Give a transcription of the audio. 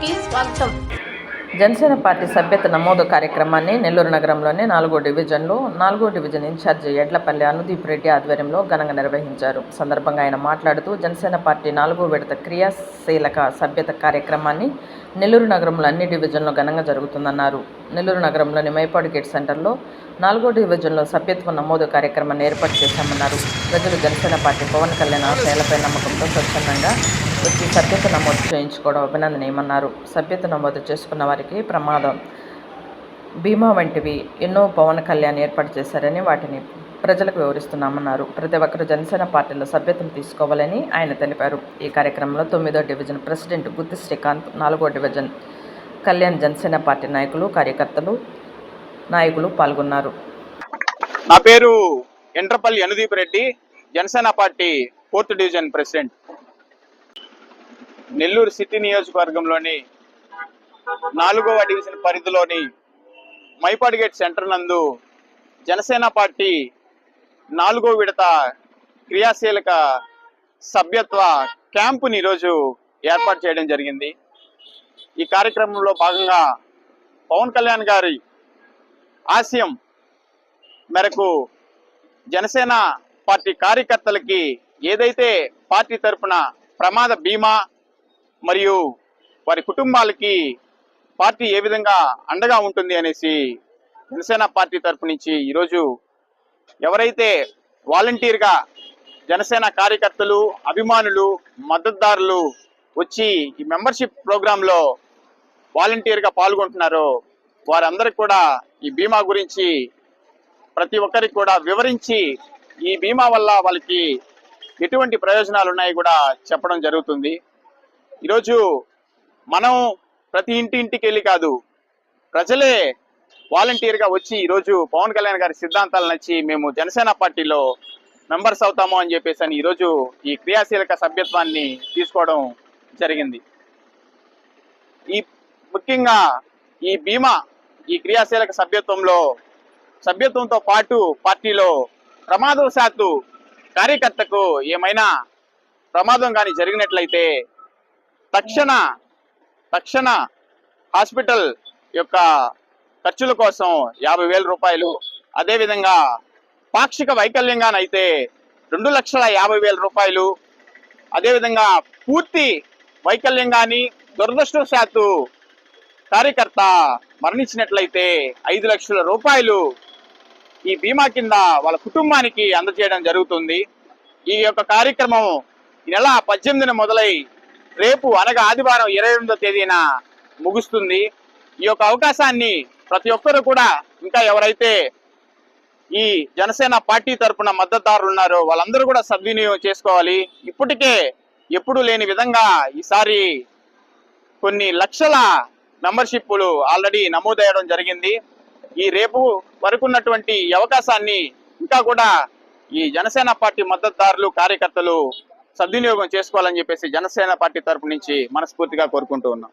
కి స్వాగతం. జనసేన పార్టీ సభ్యత నమోదు కార్యక్రమాన్ని నెల్లూరు నగరంలోని 4వ డివిజన్లో 4వ డివిజన్ ఇన్ఛార్జి ఎడ్లపల్లి అనుదీప్ రెడ్డి ఆధ్వర్యంలో ఘనంగా నిర్వహించారు. సందర్భంగా ఆయన మాట్లాడుతూ జనసేన పార్టీ 4వ విడత క్రియాశీలక సభ్యత కార్యక్రమాన్ని నెల్లూరు నగరంలో అన్ని డివిజన్లో ఘనంగా జరుగుతుందన్నారు. నెల్లూరు నగరంలోని మైపాడు గేట్ సెంటర్లో 4వ డివిజన్లో సభ్యత్వ నమోదు కార్యక్రమాన్ని ఏర్పాటు చేశామన్నారు. ప్రజలు జనసేన పార్టీ పవన్ కళ్యాణ్ ఆశయాలపై నమ్మకంతో స్వచ్ఛందంగా వచ్చి సభ్యత నమోదు చేయించుకోవడం అభినందనీయమన్నారు. సభ్యత నమోదు చేసుకున్న వారికి ప్రమాదం బీమా వంటివి ఎన్నో పవన్ కళ్యాణ్ ఏర్పాటు చేశారని వాటిని ప్రజలకు వివరిస్తున్నామన్నారు. ప్రతి ఒక్కరూ జనసేన పార్టీలో సభ్యతను తీసుకోవాలని ఆయన తెలిపారు. ఈ కార్యక్రమంలో 9వ డివిజన్ ప్రెసిడెంట్ గుత్తి శ్రీకాంత్, 4వ డివిజన్ కళ్యాణ్ జనసేన పార్టీ నాయకులు, కార్యకర్తలు, నాయకులు పాల్గొన్నారు. నా పేరు Endrapalli Anudeep Reddy, Janasena party 4th division president. Nellore city నియోజకవర్గంలోని 4వ డివిజన్ పరిధిలోని మైపాడు గేట్ సెంటర్ నందు జనసేన పార్టీ 4వ విడత క్రియాశీలక సభ్యత్వ క్యాంపుని ఈరోజు ఏర్పాటు చేయడం జరిగింది. ఈ కార్యక్రమంలో భాగంగా పవన్ కళ్యాణ్ గారి ఆశయం మేరకు జనసేన పార్టీ కార్యకర్తలకి ఏదైతే పార్టీ తరఫున ప్రమాద బీమా మరియు వారి కుటుంబాలకి పార్టీ ఏ విధంగా అండగా ఉంటుంది అనేసి జనసేన పార్టీ తరఫు నుంచి ఈరోజు ఎవరైతే వాలంటీర్గా జనసేన కార్యకర్తలు, అభిమానులు, మద్దతుదారులు వచ్చి ఈ మెంబర్షిప్ ప్రోగ్రాంలో వాలంటీర్గా పాల్గొంటున్నారో వారందరికీ కూడా ఈ బీమా గురించి ప్రతి ఒక్కరికి కూడా వివరించి ఈ బీమా వల్ల వాళ్ళకి ఎటువంటి ప్రయోజనాలు ఉన్నాయి కూడా చెప్పడం జరుగుతుంది. ఈరోజు మనం ప్రతి ఇంటికి వెళ్ళి కాదు, ప్రజలే వాలంటీర్గా వచ్చి ఈరోజు పవన్ కళ్యాణ్ గారి సిద్ధాంతాలు నచ్చి మేము జనసేన పార్టీలో మెంబర్స్ అవుతాము అని చెప్పేసి అని ఈరోజు ఈ క్రియాశీలక సభ్యత్వాన్ని తీసుకోవడం జరిగింది. ముఖ్యంగా ఈ బీమా, ఈ క్రియాశీలక సభ్యత్వంతో పాటు పార్టీలో ప్రమాదవశాత్తు కార్యకర్తకు ఏమైనా ప్రమాదం కానీ జరిగినట్లయితే తక్షణ హాస్పిటల్ యొక్క ఖర్చుల కోసం 50,000 రూపాయలు, అదేవిధంగా పాక్షిక వైకల్యంగానైతే 2,50,000 రూపాయలు, అదేవిధంగా పూర్తి వైకల్యం కానీ దురదృష్టవశాత్తు కార్యకర్త మరణించినట్లయితే 5 లక్షల రూపాయలు ఈ బీమా కింద వాళ్ళ కుటుంబానికి అందజేయడం జరుగుతుంది. ఈ యొక్క కార్యక్రమం ఈ నెల 18న మొదలై రేపు అనగా ఆదివారం 28వ తేదీన ముగుస్తుంది. ఈ యొక్క అవకాశాన్ని ప్రతి ఒక్కరు కూడా, ఇంకా ఎవరైతే ఈ జనసేన పార్టీ తరఫున మద్దతుదారులు ఉన్నారో వాళ్ళందరూ కూడా సద్వినియోగం చేసుకోవాలి. ఇప్పటికే ఎప్పుడు లేని విధంగా ఈసారి కొన్ని లక్షల మెంబర్షిప్లు ఆల్రెడీ నమోదయ్యడం జరిగింది. ఈ రేపు వరకు ఉన్నటువంటి అవకాశాన్ని ఇంకా కూడా ఈ జనసేన పార్టీ మద్దతుదారులు, కార్యకర్తలు సద్వినియోగం చేసుకోవాలని చెప్పేసి జనసేన పార్టీ తరపు నుంచి మనస్ఫూర్తిగా కోరుకుంటూ ఉన్నాం.